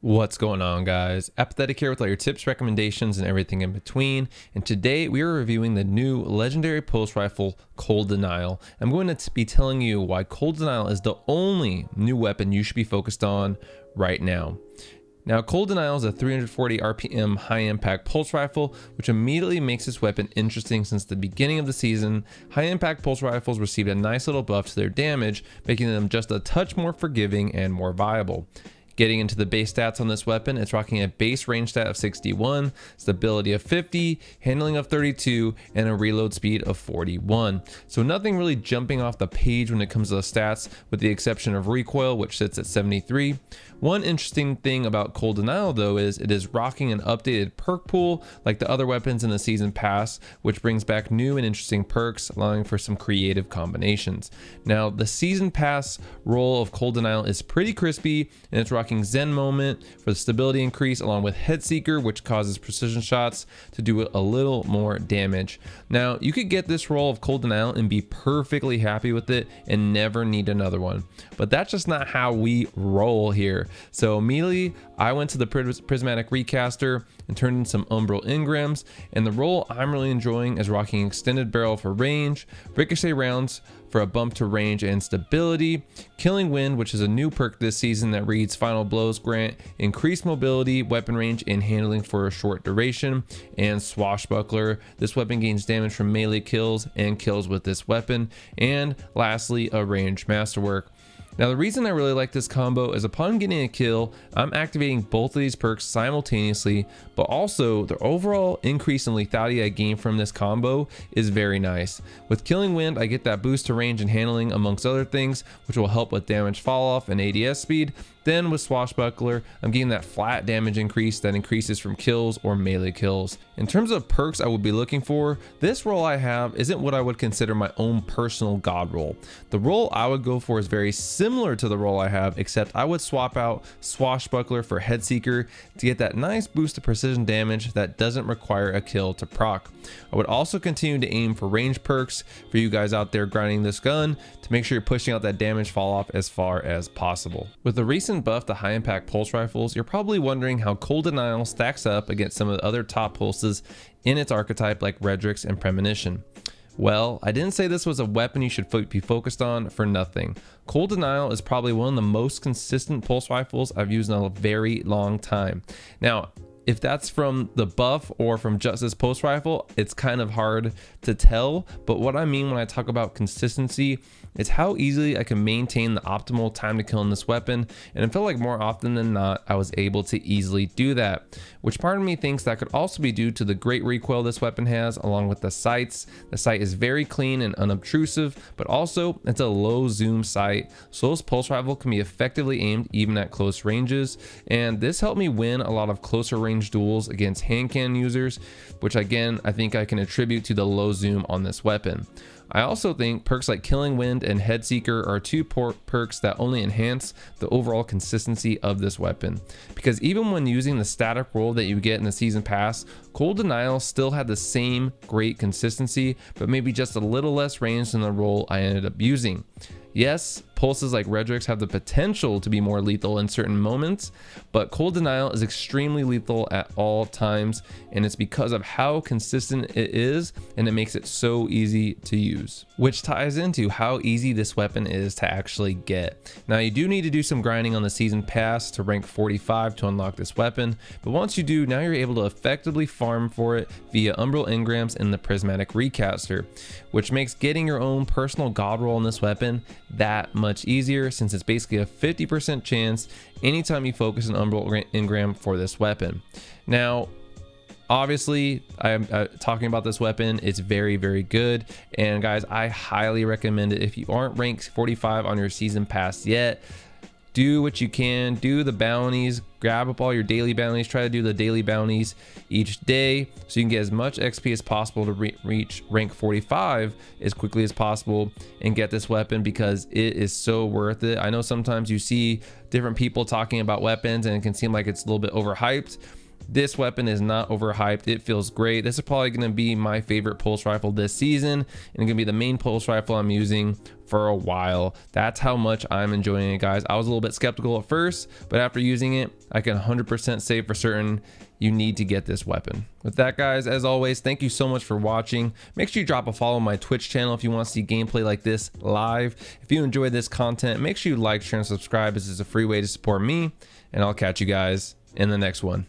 What's going on, guys? Apathettic here with all your tips, recommendations, and everything in between. And today we are reviewing the new legendary pulse rifle, Cold Denial. I'm going to be telling you why Cold Denial is the only new weapon you should be focused on right now. Now, Cold Denial is a 340 RPM high impact pulse rifle, which immediately makes this weapon interesting since the beginning of the season. High impact pulse rifles received a nice little buff to their damage, making them just a touch more forgiving and more viable. Getting into the base stats on this weapon, it's rocking a base range stat of 61, stability of 50, handling of 32, and a reload speed of 41. So nothing really jumping off the page when it comes to the stats, with the exception of recoil, which sits at 73. One interesting thing about Cold Denial though is it is rocking an updated perk pool like the other weapons in the season pass, which brings back new and interesting perks, allowing for some creative combinations. Now, the season pass roll of Cold Denial is pretty crispy, and it's rocking Zen Moment for the stability increase, along with Head Seeker, which causes precision shots to do a little more damage. Now, you could get this roll of Cold Denial and be perfectly happy with it and never need another one, but that's just not how we roll here. So immediately I went to the prismatic recaster and turned in some umbral engrams, and the roll I'm really enjoying is rocking extended barrel for range, ricochet rounds for a bump to range and stability, killing wind, which is a new perk this season that reads final blows grant increased mobility, weapon range, and handling for a short duration, and swashbuckler. This weapon gains damage from melee kills and kills with this weapon, and lastly a range masterwork. Now, the reason I really like this combo is upon getting a kill, I'm activating both of these perks simultaneously, but also the overall increase in lethality I gain from this combo is very nice. With Killing Wind, I get that boost to range and handling amongst other things, which will help with damage fall off and ADS speed. Then with Swashbuckler, I'm getting that flat damage increase that increases from kills or melee kills. In terms of perks I would be looking for, this roll I have isn't what I would consider my own personal god roll. The roll I would go for is very similar to the roll I have, except I would swap out Swashbuckler for Head Seeker to get that nice boost to precision damage that doesn't require a kill to proc. I would also continue to aim for range perks for you guys out there grinding this gun to make sure you're pushing out that damage fall off as far as possible. With the recent buff to high impact pulse rifles, you're probably wondering how Cold Denial stacks up against some of the other top pulses in its archetype like Redrix and Premonition. Well, I didn't say this was a weapon you should be focused on for nothing. Cold Denial is probably one of the most consistent pulse rifles I've used in a very long time. Now, if that's from the buff or from just this pulse rifle, it's kind of hard to tell, but what I mean when I talk about consistency is how easily I can maintain the optimal time to kill in this weapon, and I feel like more often than not I was able to easily do that, which part of me thinks that could also be due to the great recoil this weapon has, along with the sights. The sight is very clean and unobtrusive, but also it's a low zoom sight, so this pulse rifle can be effectively aimed even at close ranges, and this helped me win a lot of closer range duels against hand cannon users, which again I think I can attribute to the low zoom on this weapon. I also think perks like Killing Wind and Head Seeker are two perks that only enhance the overall consistency of this weapon, because even when using the static roll that you get in the season pass, Cold Denial still had the same great consistency, but maybe just a little less range than the roll I ended up using. Yes, pulses like Redrix have the potential to be more lethal in certain moments, but Cold Denial is extremely lethal at all times, and it's because of how consistent it is, and it makes it so easy to use. Which ties into how easy this weapon is to actually get. Now, you do need to do some grinding on the season pass to rank 45 to unlock this weapon, but once you do, now you're able to effectively farm for it via umbral engrams in the prismatic recaster, which makes getting your own personal god roll on this weapon that much easier, since it's basically a 50% chance anytime you focus an umbral engram for this weapon. Now, obviously I'm talking about this weapon, it's very good, and guys, I highly recommend it. If you aren't ranked 45 on your season pass yet, do what you can, do the bounties, grab up all your daily bounties, try to do the daily bounties each day so you can get as much XP as possible to reach rank 45 as quickly as possible and get this weapon, because it is so worth it. I know sometimes you see different people talking about weapons and it can seem like it's a little bit overhyped, This weapon is not overhyped. It feels great. This is probably going to be my favorite pulse rifle this season, and it's going to be the main pulse rifle I'm using for a while. That's how much I'm enjoying it, guys. I was a little bit skeptical at first, but after using it, I can 100% say for certain you need to get this weapon. With that, guys, as always, thank you so much for watching. Make sure you drop a follow on my Twitch channel if you want to see gameplay like this live. If you enjoyed this content, make sure you like, share, and subscribe. This is a free way to support me, and I'll catch you guys in the next one.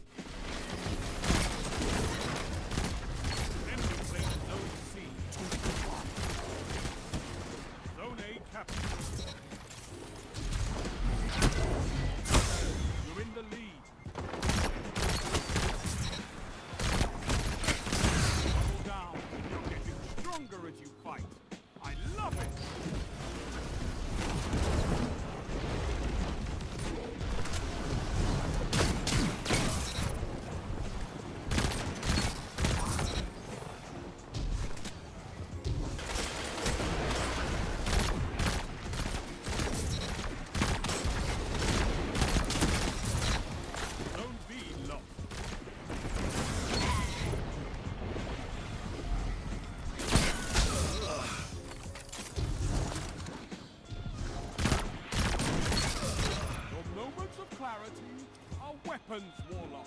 Clarity, our weapons, Warlock.